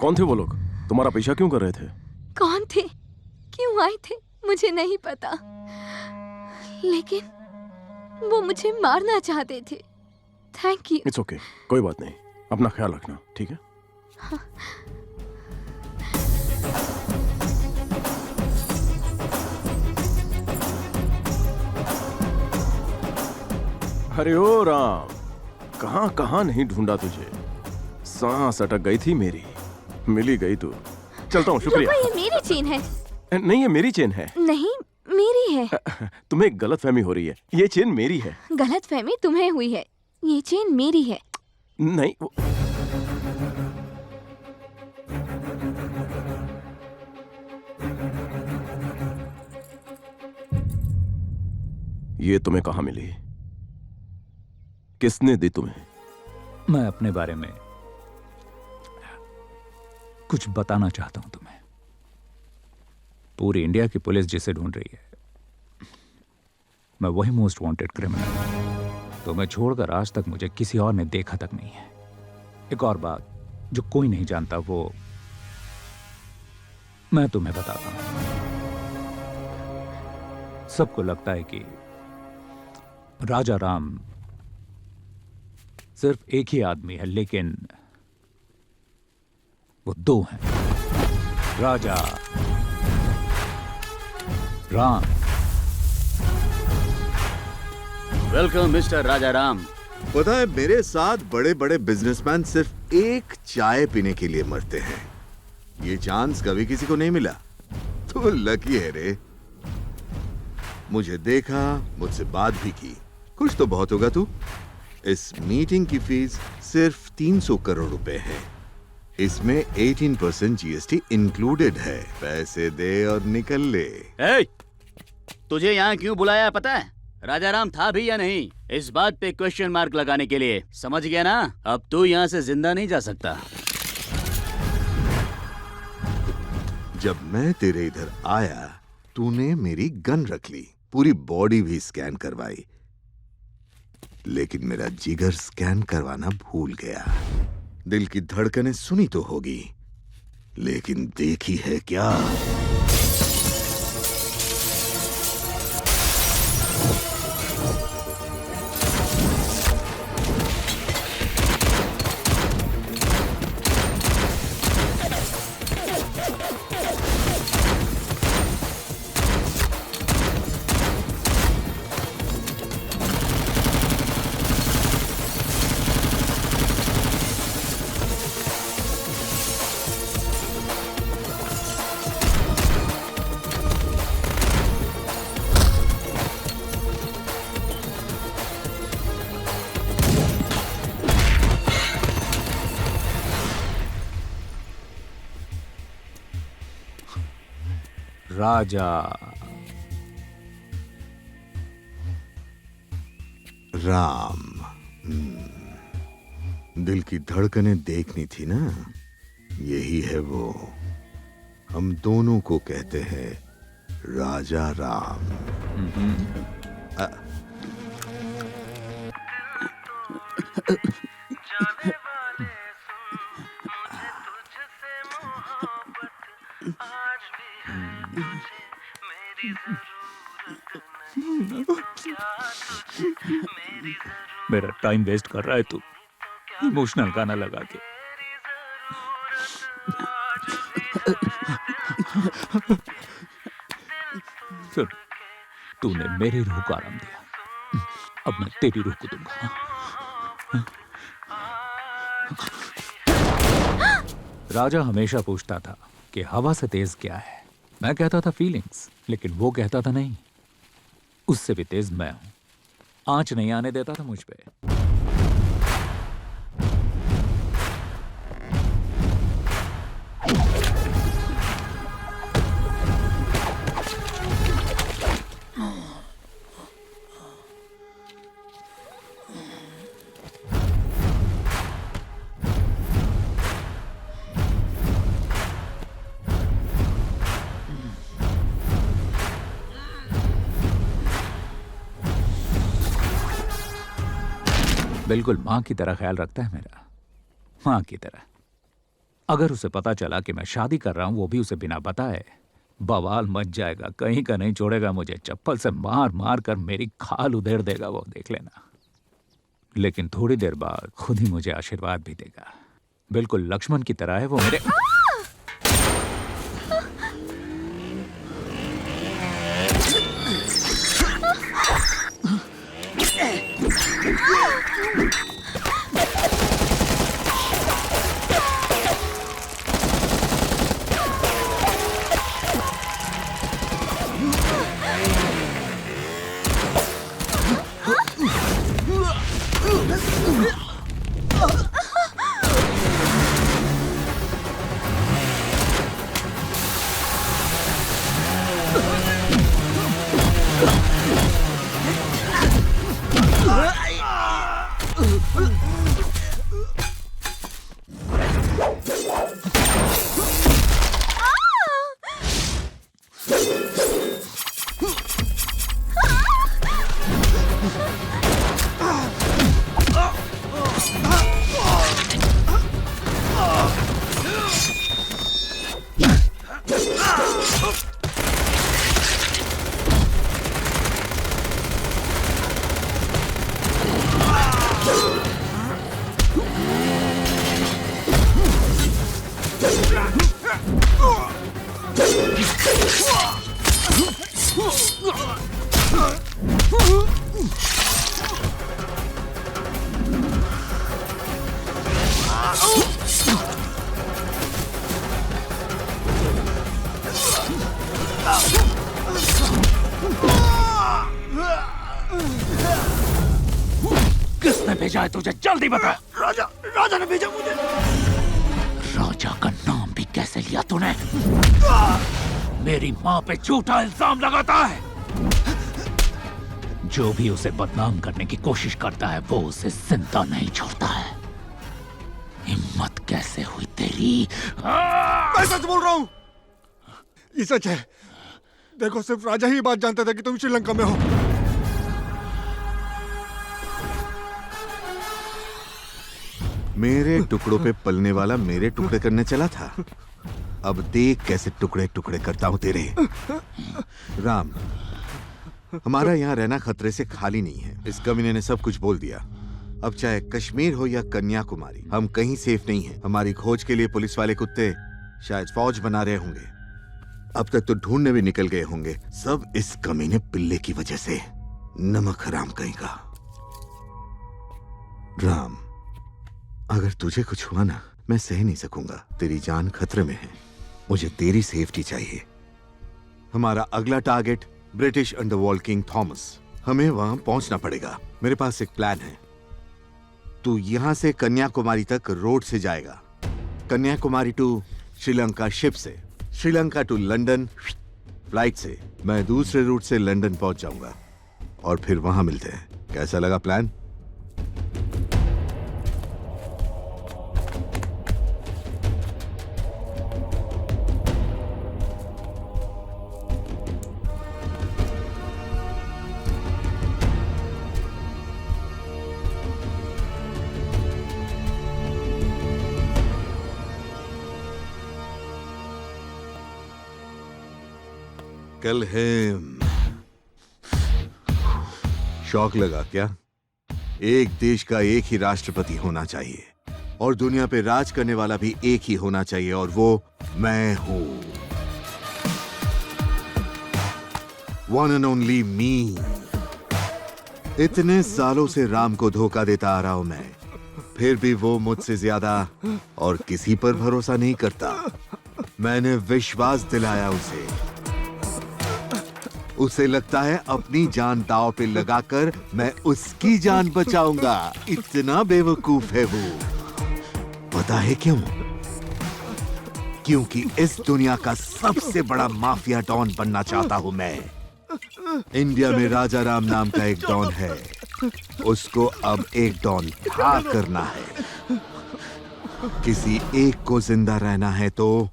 कौन थे वो लोग? तुम्हारा पीछा क्यों कर रहे थे? कौन थे, क्यों आए थे, मुझे नहीं पता, लेकिन वो मुझे मारना चाहते थे। Thank you. इट्स ओके, कोई बात नहीं, अपना ख्याल रखना, ठीक है? हाँ। अरे ओ राम, कहां कहां नहीं ढूंढा तुझे। सांस अटक गई थी मेरी, मिली गई तू। चलता हूँ, शुक्रिया। ये मेरी चेन है। नहीं, ये मेरी चेन है। नहीं, मेरी है। तुम्हें गलतफहमी हो रही है, ये चेन मेरी है। गलतफहमी तुम्हें हुई है, ये चेन मेरी है। नहीं ये तुम्हें कहां मिली? किसने दी तुम्हें? मैं अपने बारे में कुछ बताना चाहता हूं तुम्हें। पूरी इंडिया की पुलिस जिसे ढूंढ रही है, मैं वही मोस्ट वांटेड क्रिमिनल। तुम्हें छोड़कर आज तक मुझे किसी और ने देखा तक नहीं है। एक और बात जो कोई नहीं जानता, वो मैं तुम्हें बताता हूं। सबको लगता है कि राजा राम सिर्फ एक ही आदमी है, लेकिन वो दो हैं। राजा राम। वेलकम मिस्टर राजा राम। पता है, मेरे साथ बड़े बड़े बिजनेसमैन सिर्फ एक चाय पीने के लिए मरते हैं। ये चांस कभी किसी को नहीं मिला। तो लकी है रे। मुझे देखा, मुझसे बात भी की। कुछ तो बहुत होगा तू। इस मीटिंग की फीस सिर्फ 300 करोड़ रुपए है। इसमें 18% जीएसटी इंक्लूडेड है। पैसे दे और निकल ले। तुझे यहाँ क्यों बुलाया है पता है? राजा राम था भी या नहीं, इस बात पे क्वेश्चन मार्क लगाने के लिए। समझ गया ना? अब तू यहाँ से जिंदा नहीं जा सकता। जब मैं तेरे इधर आया, तूने मेरी गन रख ली, पूरी बॉडी भी स्कैन करवाई, लेकिन मेरा जिगर स्कैन करवाना भूल गया। दिल की धड़कनें सुनी तो होगी, लेकिन देखी है क्या? राजा राम। दिल की धड़कनें देखनी थी ना, यही है वो। हम दोनों को कहते हैं राजा राम। मेरा टाइम वेस्ट कर रहा है तू, इमोशनल गाना लगा के। सुन, तूने मेरी रूह को आराम दिया, अब मैं तेरी रूह को दूंगा। राजा हमेशा पूछता था कि हवा से तेज क्या है। मैं कहता था फीलिंग्स, लेकिन वो कहता था नहीं, उससे भी तेज मैं हूं। आंच नहीं आने देता था मुझ पे। बिल्कुल मां की तरह ख्याल रखता है मेरा, मां की तरह। अगर उसे पता चला कि मैं शादी कर रहा हूं, वो भी उसे बिना बताए, बवाल मच जाएगा, कहीं का नहीं छोड़ेगा, मुझे चप्पल से मार मार कर मेरी खाल उधेड़ देगा, वो देख लेना। लेकिन थोड़ी देर बाद खुद ही मुझे आशीर्वाद भी देगा, बिल्कुल लक्ष्मण की तरह है वो मेरे। किसने भेजा है तुझे? जल्दी बता। राजा ने भेजा मुझे। राजा का नाम भी कैसे लिया तूने? मेरी माँ पे झूठा इल्जाम लगाता है। जो भी उसे बदनाम करने की कोशिश करता है वो उसे जिंदा नहीं छोड़ता है। हिम्मत कैसे हुई तेरी? मैं सच बोल रहा हूँ, ये सच है। देखो, सिर्फ राजा ही बात जानता था कि तुम श्रीलंका में हो। मेरे टुकड़ों पे पलने वाला मेरे टुकड़े करने चला था। अब देख कैसे टुकड़े टुकड़े करता हूं तेरे। राम, हमारा यहाँ रहना खतरे से खाली नहीं है। इस कमीने ने सब कुछ बोल दिया। अब चाहे कश्मीर हो या कन्याकुमारी, हम कहीं सेफ नहीं हैं। हमारी खोज के लिए पुलिस वाले कुत्ते शायद फौज बना रहे होंगे। अब तक तो ढूंढने भी निकल गए होंगे। सब इस कमीने पिल्ले की वजह से। नमक हराम कहीं का। राम, अगर तुझे कुछ हुआ ना, मैं सह नहीं सकूंगा। तेरी जान खतरे में है। मुझे तेरी सेफ्टी चाहिए। हमारा अगला target British underworld king Thomas. हमें वहां पहुंचना पड़ेगा। मेरे पास एक प्लान है। तू यहां से कन्याकुमारी तक रोड से जाएगा। कन्याकुमारी टू श्रीलंका शिप से, श्रीलंका टू लंदन फ्लाइट से। मैं दूसरे रूट से लंदन पहुंच जाऊंगा और फिर वहां मिलते हैं। कैसा लगा प्लान? कल है। शौक लगा क्या? एक देश का एक ही राष्ट्रपति होना चाहिए और दुनिया पे राज करने वाला भी एक ही होना चाहिए, और वो मैं हूं। One and only me. इतने सालों से राम को धोखा देता आ रहा हूं मैं, फिर भी वो मुझसे ज्यादा और किसी पर भरोसा नहीं करता। मैंने विश्वास दिलाया उसे लगता है अपनी जान दांव पे लगाकर मैं उसकी जान बचाऊंगा। इतना बेवकूफ है वो। पता है क्यों? क्योंकि इस दुनिया का सबसे बड़ा माफिया डॉन बनना चाहता हूं मैं। इंडिया में राजा राम नाम का एक डॉन है। उसको अब एक डॉन था करना है। किसी एक को जिंदा रहना है तो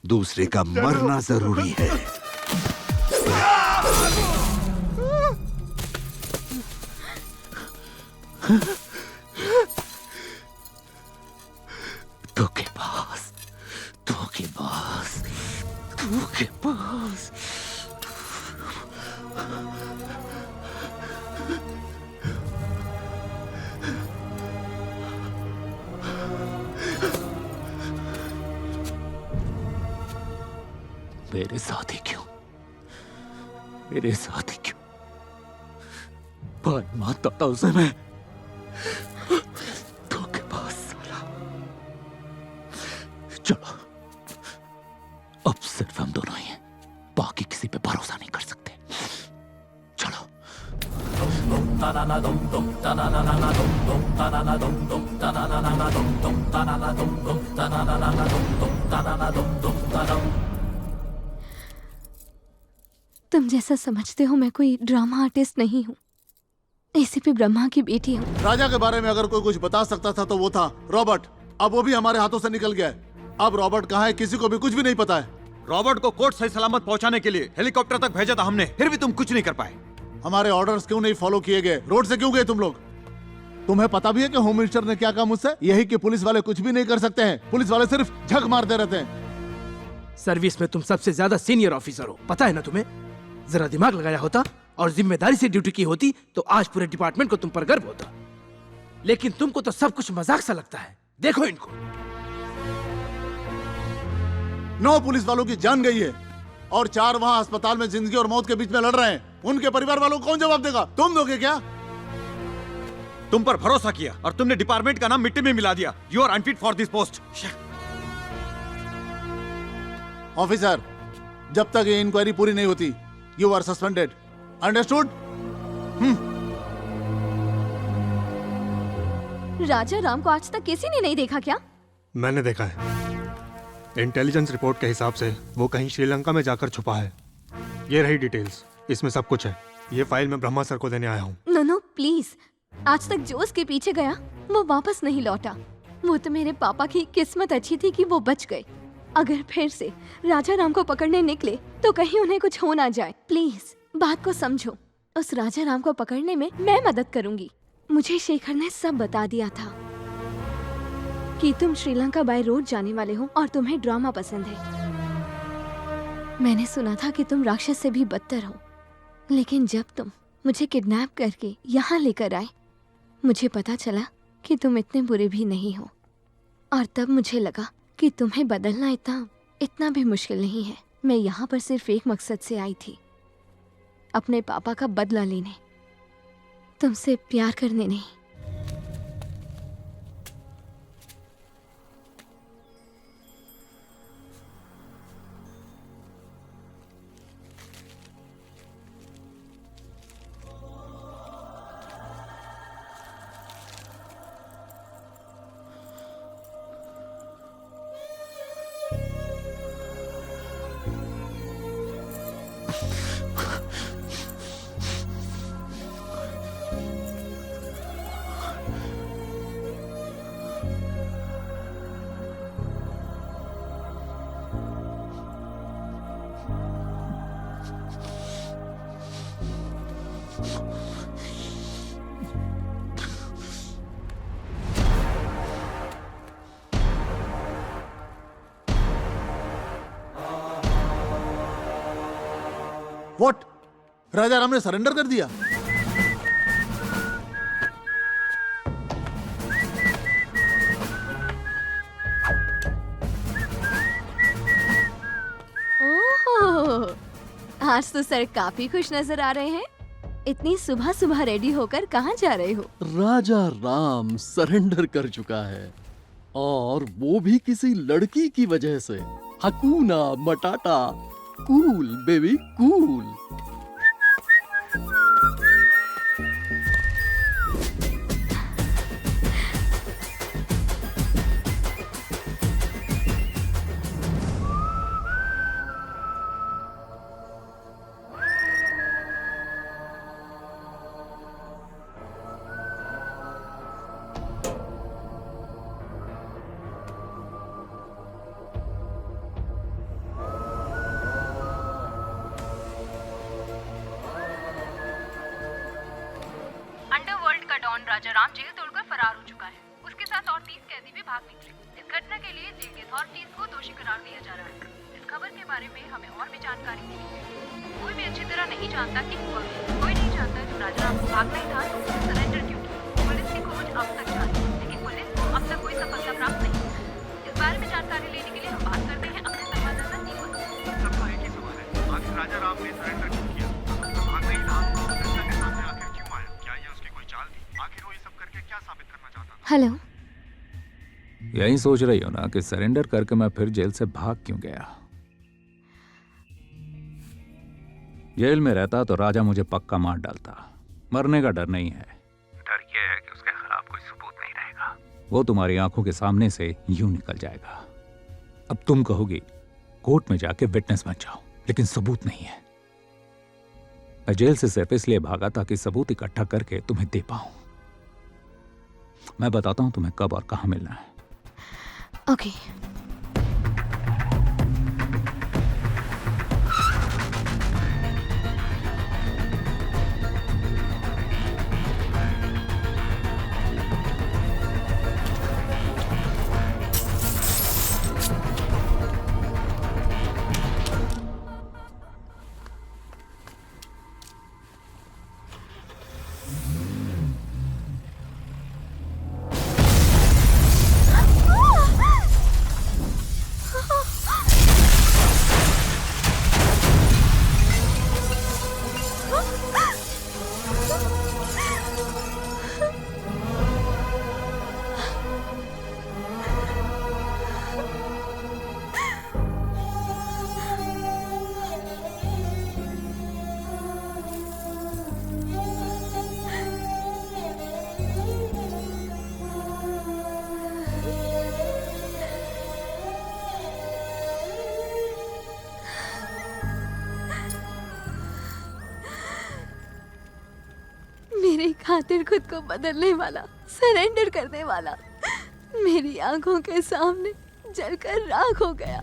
दूसरे का मरना जरूरी है। धोखेबाज, धोखेबाज, धोखेबाज। मेरे साथ ही क्यों? मेरे साथ ही क्यों? भाई मानता था उसे मैं। धोखेबाज साला। चलो, अब सिर्फ हम दोनों ही हैं, बाकी किसी पे भरोसा नहीं कर सकते। चलो। तुम जैसा समझते हो मैं कोई ड्रामा आर्टिस्ट नहीं हूँ। एसीपी ब्रह्मा की बेटी हूँ। राजा के बारे में अगर कोई कुछ बता सकता था तो वो था रॉबर्ट। अब वो भी हमारे हाथों से निकल गया है। अब रॉबर्ट कहाँ है किसी को भी कुछ भी नहीं पता है। रॉबर्ट को कोर्ट सही सलामत पहुंचाने के लिए हेलीकॉप्टर तक भेजा था हमने, फिर भी तुम कुछ नहीं कर पाए। हमारे ऑर्डर्स क्यों नहीं फॉलो किए गए? रोड से क्यों गए तुम लोग? तुम्हें पता भी है कि होम मिनिस्टर ने क्या कहा मुझसे? यही कि पुलिस वाले कुछ भी नहीं कर सकते हैं, पुलिस वाले सिर्फ झक मारते रहते हैं। सर्विस में तुम सबसे ज्यादा सीनियर ऑफिसर हो, पता है ना तुम्हें? जरा दिमाग लगाया होता और जिम्मेदारी से ड्यूटी की होती तो आज पूरे डिपार्टमेंट को तुम पर गर्व होता। लेकिन तुमको तो सब कुछ मजाक सा लगता है। देखो इनको। 9 पुलिस वालों की जान गई है और 4 वहां अस्पताल में जिंदगी और मौत के बीच में लड़ रहे हैं। उनके परिवार वालों को कौन जवाब देगा? तुम दोगे क्या? तुम पर भरोसा किया और तुमने डिपार्टमेंट का नाम मिट्टी में मिला दिया। You are unfit for this post. Officer, जब तक ये इंक्वायरी पूरी नहीं होती you are suspended. Understood? Raja Ram को आज तक किसी ने नहीं देखा क्या? मैंने देखा है। इंटेलिजेंस रिपोर्ट के हिसाब से वो कहीं श्रीलंका में जाकर छुपा है। ये रही डिटेल्स, इसमें सब कुछ है। ये फाइल मैं ब्रह्मा सर को देने आया हूँ। No no please. आज तक जो उसके पीछे गया वो वापस नहीं लौटा। वो तो मेरे पापा की किस्मत अच्छी थी कि वो बच गए। अगर फिर से राजा राम को पकड़ने निकले तो कहीं उन्हें कुछ हो ना जाए। प्लीज बात को समझो। उस राजा राम को पकड़ने में मैं मदद करूंगी। मुझे शेखर ने सब बता दिया था कि तुम श्रीलंका बाय रोड जाने वाले हो और तुम्हें ड्रामा पसंद है। मैंने सुना था कि तुम राक्षस से भी बदतर हो, लेकिन जब तुम मुझे किडनैप करके यहाँ लेकर आए मुझे पता चला कि तुम इतने बुरे भी नहीं हो। और तब मुझे लगा कि तुम्हें बदलना इतना भी मुश्किल नहीं है। मैं यहाँ पर सिर्फ एक मकसद से आई थी, अपने पापा का बदला लेने, तुमसे प्यार करने नहीं। व्हाट? राजा राम ने सरेंडर कर दिया? ओह, आज तो सर काफी खुश नजर आ रहे हैं। इतनी सुबह सुबह रेडी होकर कहाँ जा रहे हो? राजा राम सरेंडर कर चुका है और वो भी किसी लड़की की वजह से। हकूना मटाटा, कूल बेबी कूल। राजाराम जेल तोड़कर फरार हो चुका है। उसके साथ और 30 कैदी भी भाग निकले। इस घटना के लिए जेल के अथॉरिटीज को दोषी करार दिया जा रहा है। इस खबर के बारे में हमें और भी जानकारी मिली है। कोई भी अच्छी तरह नहीं जानता कि हुआ क्या। कोई नहीं जानता जो राजाराम को भागना ही था तो उसने सरेंडर क्यों किया। पुलिस की खोज अब तक जारी है, लेकिन पुलिस को अब तक कोई सफलता प्राप्त नहीं हुई है। इस बारे में जानकारी लेने के लिए हम बात करते हैं अपने संवाददाता दीपक से। सबका एक ही सवाल है, आखिर राजाराम ने सरेंडर क्यों किया? भागना ही था तो जनता के सामने आखिर क्यों आया? क्या ये उसकी कोई चाल थी? आखिर वो ये सब करके क्या साबित करना चाहता था? हेलो, यही सोच रही हो ना कि सरेंडर करके मैं फिर जेल से भाग क्यों गया? जेल में रहता तो राजा मुझे पक्का मार डालता। मरने का डर नहीं है, डर ये है कि उसके खिलाफ कोई सबूत नहीं रहेगा। वो तुम्हारी आंखों के सामने से यूं निकल जाएगा। अब तुम कहोगी कोर्ट में जाके विटनेस बन जाओ, लेकिन सबूत नहीं है। मैं जेल से सिर्फ इसलिए भागा ताकि सबूत इकट्ठा करके तुम्हें दे पाऊं। मैं बताता हूं तुम्हें कब और कहां मिलना है। ओके। मेरी खातिर खुद को बदलने वाला, सरेंडर करने वाला मेरी आंखों के सामने जलकर राख हो गया।